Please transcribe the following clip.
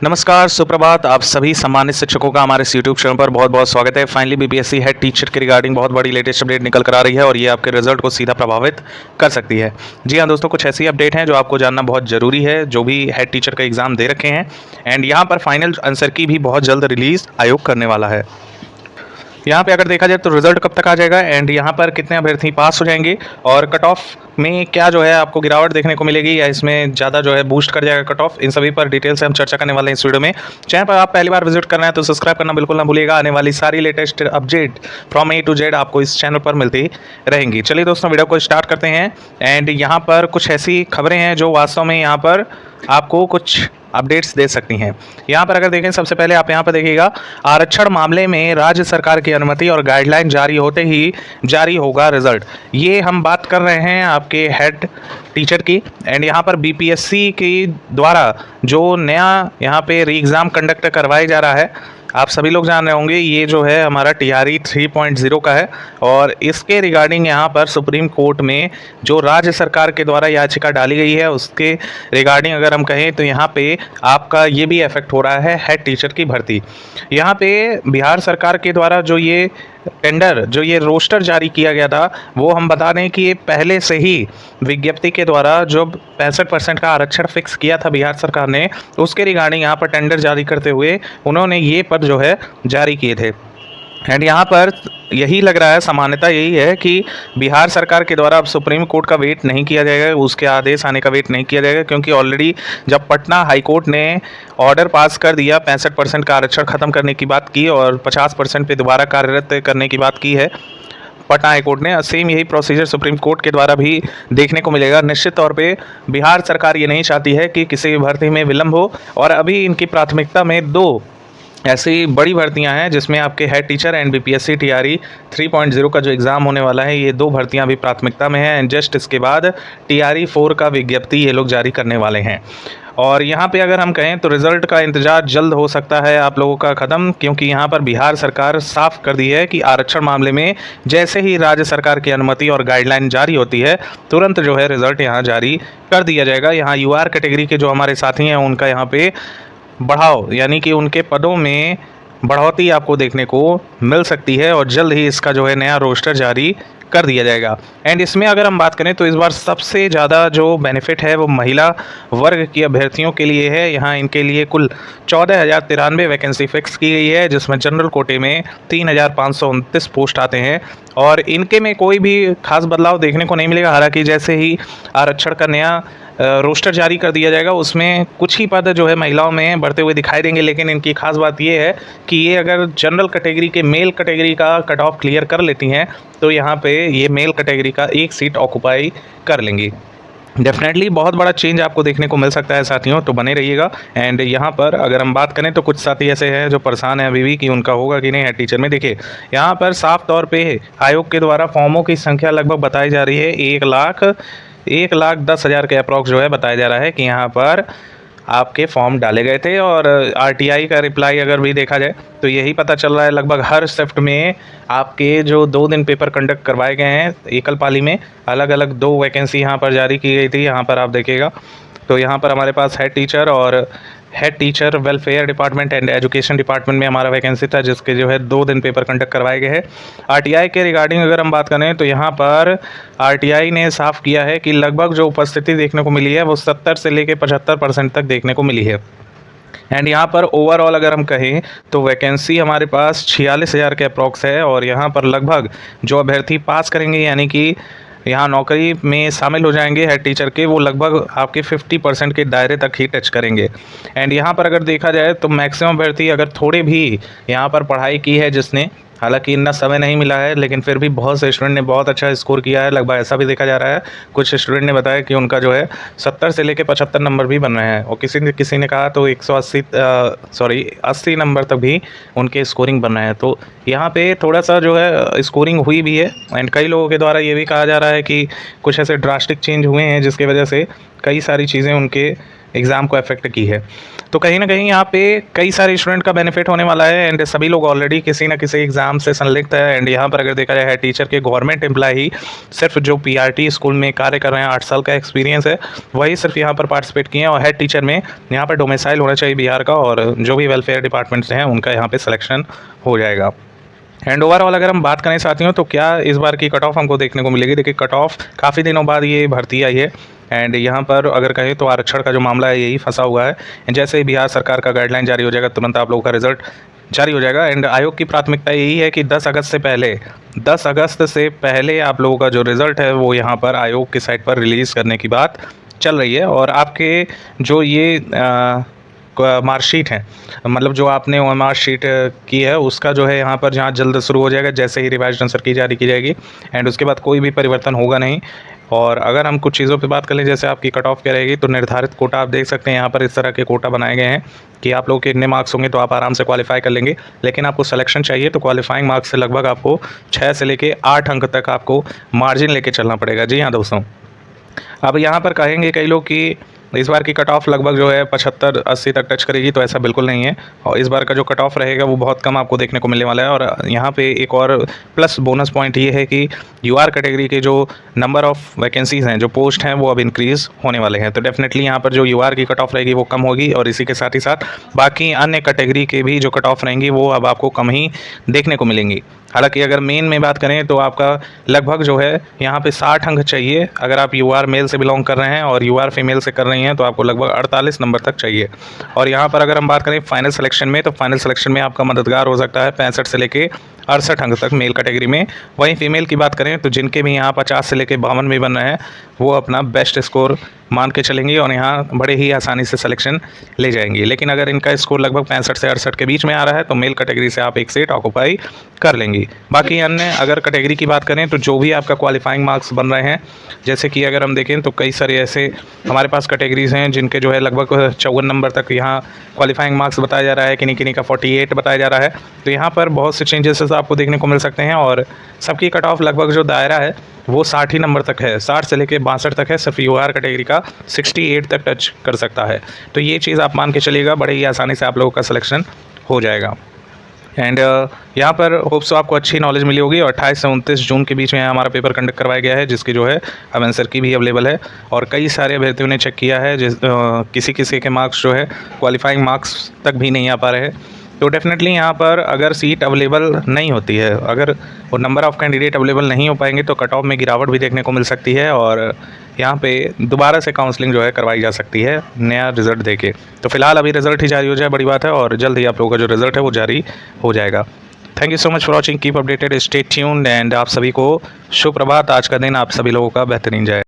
नमस्कार, सुप्रभात। आप सभी सम्मानित शिक्षकों का हमारे इस यूट्यूब चैनल पर बहुत बहुत स्वागत है। फाइनली बीपीएससी हेड टीचर के रिगार्डिंग बहुत बड़ी लेटेस्ट अपडेट निकल कर आ रही है और ये आपके रिजल्ट को सीधा प्रभावित कर सकती है। जी हाँ दोस्तों, कुछ ऐसी अपडेट हैं जो आपको जानना बहुत ज़रूरी है, जो भी हेड टीचर का एग्ज़ाम दे रखे हैं। एंड यहाँ पर फाइनल आंसर की भी बहुत जल्द रिलीज़ आयोग करने वाला है। यहाँ पे अगर देखा जाए तो रिजल्ट कब तक आ जाएगा एंड यहाँ पर कितने अभ्यर्थी पास हो जाएंगे और कट ऑफ में क्या जो है आपको गिरावट देखने को मिलेगी या इसमें ज़्यादा जो है बूस्ट कर जाएगा कट ऑफ, इन सभी पर डिटेल से हम चर्चा करने वाले हैं इस वीडियो में। चैनल पर आप पहली बार विजिट करना है तो सब्सक्राइब करना बिल्कुल ना भूलिएगा। आने वाली सारी latest update from A to Z आपको इस चैनल पर मिलती रहेंगी। चलिए दोस्तों, वीडियो को स्टार्ट करते हैं। एंड यहाँ पर कुछ ऐसी खबरें हैं जो वास्तव में यहाँ पर आपको कुछ अपडेट्स दे सकती हैं। यहाँ पर अगर देखें, सबसे पहले आप यहाँ पर देखिएगा, आरक्षण मामले में राज्य सरकार की अनुमति और गाइडलाइन जारी होते ही जारी होगा रिजल्ट। ये हम बात कर रहे हैं आपके हेड टीचर की। एंड यहाँ पर बीपीएससी के द्वारा जो नया यहाँ पे री एग्ज़ाम कंडक्ट करवाया जा रहा है, आप सभी लोग जान रहे होंगे, ये जो है हमारा TRE 3.0 का है। और इसके रिगार्डिंग यहाँ पर सुप्रीम कोर्ट में जो राज्य सरकार के द्वारा याचिका डाली गई है, उसके रिगार्डिंग अगर हम कहें तो यहाँ पे आपका ये भी इफेक्ट हो रहा है हेड टीचर की भर्ती। यहाँ पे बिहार सरकार के द्वारा जो ये टेंडर, जो ये रोस्टर जारी किया गया था, वो हम बता दें कि ये पहले से ही विज्ञप्ति के द्वारा जो 65% का आरक्षण फिक्स किया था बिहार सरकार ने, उसके रिगार्डिंग यहाँ पर टेंडर जारी करते हुए उन्होंने ये पद जो है जारी किए थे। एंड यहाँ पर यही लग रहा है, सामान्यता यही है कि बिहार सरकार के द्वारा अब सुप्रीम कोर्ट का वेट नहीं किया जाएगा, उसके आदेश आने का वेट नहीं किया जाएगा, क्योंकि ऑलरेडी जब पटना हाई कोर्ट ने ऑर्डर पास कर दिया, 65% का आरक्षण ख़त्म करने की बात की और 50% पे दोबारा कार्यरत करने की बात की है पटना हाई कोर्ट ने, सेम यही प्रोसीजर सुप्रीम कोर्ट के द्वारा भी देखने को मिलेगा। निश्चित तौर पे बिहार सरकार ये नहीं चाहती है कि किसी भी भर्ती में विलंब हो, और अभी इनकी प्राथमिकता में दो ऐसी बड़ी भर्तियां हैं जिसमें आपके head teacher and BPSC TRE 3.0 का जो एग्ज़ाम होने वाला है, ये दो भर्तियां भी प्राथमिकता में हैं। एंड जस्ट इसके बाद TRE 4 का विज्ञप्ति ये लोग जारी करने वाले हैं। और यहाँ पे अगर हम कहें तो रिज़ल्ट का इंतज़ार जल्द हो सकता है आप लोगों का ख़त्म, क्योंकि यहाँ पर बिहार सरकार साफ कर दी है कि आरक्षण मामले में जैसे ही राज्य सरकार की अनुमति और गाइडलाइन जारी होती है, तुरंत जो है रिज़ल्ट यहाँ जारी कर दिया जाएगा। यहाँ UR कैटेगरी के जो हमारे साथी हैं, उनका यहाँ पे बढ़ाव, यानी कि उनके पदों में बढ़ोतरी आपको देखने को मिल सकती है और जल्द ही इसका जो है नया रोस्टर जारी कर दिया जाएगा। एंड इसमें अगर हम बात करें तो इस बार सबसे ज़्यादा जो बेनिफिट है वो महिला वर्ग की अभ्यर्थियों के लिए है। यहाँ इनके लिए कुल 14,093 वैकेंसी फिक्स की गई है, जिसमें जनरल कोटे में 3,529 पोस्ट आते हैं और इनके में कोई भी खास बदलाव देखने को नहीं मिलेगा। हालांकि जैसे ही आरक्षण का नया रोस्टर जारी कर दिया जाएगा, उसमें कुछ ही पद जो है महिलाओं में बढ़ते हुए दिखाई देंगे, लेकिन इनकी खास बात ये है कि ये अगर जनरल कैटेगरी के मेल कैटेगरी का कट ऑफ क्लियर कर लेती हैं तो यहाँ पे ये मेल कैटेगरी का एक सीट ऑक्यूपाई कर लेंगी। डेफिनेटली बहुत बड़ा चेंज आपको देखने को मिल सकता है साथियों, तो बने रहिएगा। एंड यहाँ पर अगर हम बात करें तो कुछ साथी ऐसे हैं जो परेशान हैं अभी भी कि उनका होगा कि नहीं हेड टीचर में। देखिए, यहाँ पर साफ तौर पे आयोग के द्वारा फॉर्मों की संख्या लगभग बताई जा रही है 1,10,000 के अप्रॉक्स जो है बताया जा रहा है कि यहाँ पर आपके फॉर्म डाले गए थे। और RTI का रिप्लाई अगर भी देखा जाए तो यही पता चल रहा है, लगभग हर शिफ्ट में आपके जो 2 दिन पेपर कंडक्ट करवाए गए हैं, एकल पाली में अलग अलग 2 वैकेंसी यहाँ पर जारी की गई थी। यहाँ पर आप देखिएगा तो यहाँ पर हमारे पास हेड टीचर और head teacher welfare department and education department में हमारा वैकेंसी था, जिसके जो है 2 दिन पेपर कंडक्ट करवाए गए हैं। RTI के रिगार्डिंग अगर हम बात करें तो यहाँ पर RTI ने साफ किया है कि लगभग जो उपस्थिति देखने को मिली है वो 70 से लेकर 75% तक देखने को मिली है। एंड यहाँ पर ओवरऑल अगर हम कहें तो वैकेंसी हमारे पास 46,000 के अप्रॉक्स है और यहाँ पर लगभग जो अभ्यर्थी पास करेंगे, यानी कि यहाँ नौकरी में शामिल हो जाएंगे हेड टीचर के, वो लगभग आपके 50% के दायरे तक ही टच करेंगे। एंड यहाँ पर अगर देखा जाए तो मैक्सिमम अभ्यर्थी अगर थोड़े भी यहाँ पर पढ़ाई की है जिसने, हालांकि इतना समय नहीं मिला है, लेकिन फिर भी बहुत से स्टूडेंट ने बहुत अच्छा स्कोर किया है। लगभग ऐसा भी देखा जा रहा है, कुछ स्टूडेंट ने बताया कि उनका जो है 70 से लेकर 75 नंबर भी बन रहे हैं और किसी ने कहा तो 80 नंबर तक भी उनके स्कोरिंग बन रहे हैं। तो यहाँ पे थोड़ा सा जो है स्कोरिंग हुई भी है। एंड कई लोगों के द्वारा ये भी कहा जा रहा है कि कुछ ऐसे ड्रास्टिक चेंज हुए हैं जिसकी वजह से कई सारी चीज़ें उनके एग्ज़ाम को अफेक्ट की है। तो कहीं ना कहीं यहाँ पे कई सारे स्टूडेंट का बेनिफिट होने वाला है एंड सभी लोग ऑलरेडी किसी ना किसी एग्ज़ाम से संलिग्ध है। एंड यहाँ पर अगर देखा जाए टीचर के गवर्नमेंट एम्प्लॉय सिर्फ जो पीआरटी स्कूल में कार्य कर रहे हैं, 8 साल का एक्सपीरियंस है, वही सिर्फ यहाँ पर पार्टिसिपेट किए हैं। और हेड टीचर में यहाँ पर डोमिसाइल होना चाहिए बिहार का, और जो भी वेलफेयर डिपार्टमेंट्स हैं उनका यहाँ पर सिलेक्शन हो जाएगा। एंड ओवरऑल अगर हम बात करें साथियों, तो क्या इस बार की कट ऑफ हमको देखने को मिलेगी। देखिए, कट ऑफ काफ़ी दिनों बाद ये भर्ती आई है एंड यहाँ पर अगर कहें तो आरक्षण का जो मामला है यही फंसा हुआ है। जैसे ही बिहार सरकार का गाइडलाइन जारी हो जाएगा, तुरंत आप लोगों का रिजल्ट जारी हो जाएगा। एंड आयोग की प्राथमिकता यही है कि 10 अगस्त से पहले आप लोगों का जो रिज़ल्ट है वो यहाँ पर आयोग की साइट पर रिलीज़ करने की बात चल रही है। और आपके जो ये मार्कशीट है, मतलब जो आपने वो मार्कशीट की है उसका जो है यहाँ पर जांच जल्द शुरू हो जाएगा, जैसे ही रिवाइज्ड आंसर की जारी की जाएगी। एंड उसके बाद कोई भी परिवर्तन होगा नहीं। और अगर हम कुछ चीज़ों पे बात कर लें, जैसे आपकी कट ऑफ क्या रहेगी, तो निर्धारित कोटा आप देख सकते हैं यहाँ पर इस तरह के कोटा बनाए गए हैं कि आप लोग के इतने मार्क्स होंगे तो आप आराम से क्वालिफाई कर लेंगे। लेकिन आपको सिलेक्शन चाहिए तो क्वालिफाइंग मार्क्स से लगभग आपको 6 से लेके 8 अंक तक आपको मार्जिन लेके चलना पड़ेगा। जी हाँ दोस्तों, अब यहाँ पर कहेंगे कई लोग कि इस बार की कट ऑफ लगभग जो है 75-80 तक टच करेगी, तो ऐसा बिल्कुल नहीं है। और इस बार का जो कट ऑफ रहेगा वो बहुत कम आपको देखने को मिलने वाला है। और यहाँ पे एक और प्लस बोनस पॉइंट ये है कि यूआर कैटेगरी के जो नंबर ऑफ़ वैकेंसीज़ हैं, जो पोस्ट हैं, वो अब इंक्रीज़ होने वाले हैं। तो डेफिनेटली यहाँ पर जो यूआर की कट ऑफ रहेगी वो कम होगी, और इसी के साथ ही साथ बाकी अन्य कैटेगरी के भी जो कट ऑफ रहेंगी वो अब आपको कम ही देखने को मिलेंगी। हालांकि अगर मेन में बात करें तो आपका लगभग जो है यहाँ पे 60 अंक चाहिए। अगर आप यूआर मेल से बिलोंग कर रहे हैं और यूआर फीमेल से कर रही हैं तो आपको लगभग 48 नंबर तक चाहिए। और यहाँ पर अगर हम बात करें फाइनल सिलेक्शन में, तो फाइनल सिलेक्शन में आपका मददगार हो सकता है 65 से लेके 68 अंक तक मेल कैटेगरी में। वहीं फीमेल की बात करें तो जिनके भी यहाँ 50 से लेके 52 में बन रहे हैं वो अपना बेस्ट स्कोर मान के चलेंगे और यहाँ बड़े ही आसानी से सिलेक्शन ले जाएंगी। लेकिन अगर इनका स्कोर लगभग 65 से 68 के बीच में आ रहा है तो मेल कैटेगरी से आप एक सीट ऑक्यूपाई कर लेंगी। बाकी अन्य अगर कैटेगरी की बात करें तो जो भी आपका क्वालिफाइंग मार्क्स बन रहे हैं, जैसे कि अगर हम देखें तो कई सारे ऐसे हमारे पास कैटेगरीज़ हैं जिनके जो है लगभग 54 नंबर तक यहाँ क्वालिफाइंग मार्क्स बताया जा रहा है, किन्हीं किन्हीं का 48 बताया जा रहा है। तो यहाँ पर बहुत से चेंजेस आपको देखने को मिल सकते हैं। और सबकी कट ऑफ लगभग जो दायरा है वो 60 ही नंबर तक है, 60 से लेके 62 तक है। सिर्फ यूआर कैटेगरी का 68 तक टच कर सकता है। तो ये चीज़ आप मान के चलिएगा, बड़े ही आसानी से आप लोगों का सिलेक्शन हो जाएगा। एंड यहाँ पर होप्स आपको अच्छी नॉलेज मिली होगी। और 28 से 29 जून के बीच में हमारा पेपर कंडक्ट करवाया गया है, जिसकी जो है अब आंसर की भी अवेलेबल है। और कई सारे अभ्यर्थियों ने चेक किया है, किसी किसी के मार्क्स जो है क्वालिफाइंग मार्क्स तक भी नहीं आ पा रहे हैं। तो डेफिनेटली यहाँ पर अगर सीट अवेलेबल नहीं होती है, अगर वो नंबर ऑफ़ कैंडिडेट अवेलेबल नहीं हो पाएंगे तो कट ऑफ में गिरावट भी देखने को मिल सकती है। और यहाँ पे दोबारा से काउंसलिंग जो है करवाई जा सकती है नया रिज़ल्ट देके। तो फिलहाल अभी रिज़ल्ट ही जारी हो जाए, बड़ी बात है, और जल्द ही आप लोगों का जो रिज़ल्ट है वो जारी हो जाएगा। Thank you so much for watching, keep updated, stay tuned and आप सभी को शुभ प्रभात। आज का दिन आप सभी लोगों का बेहतरीन जाए।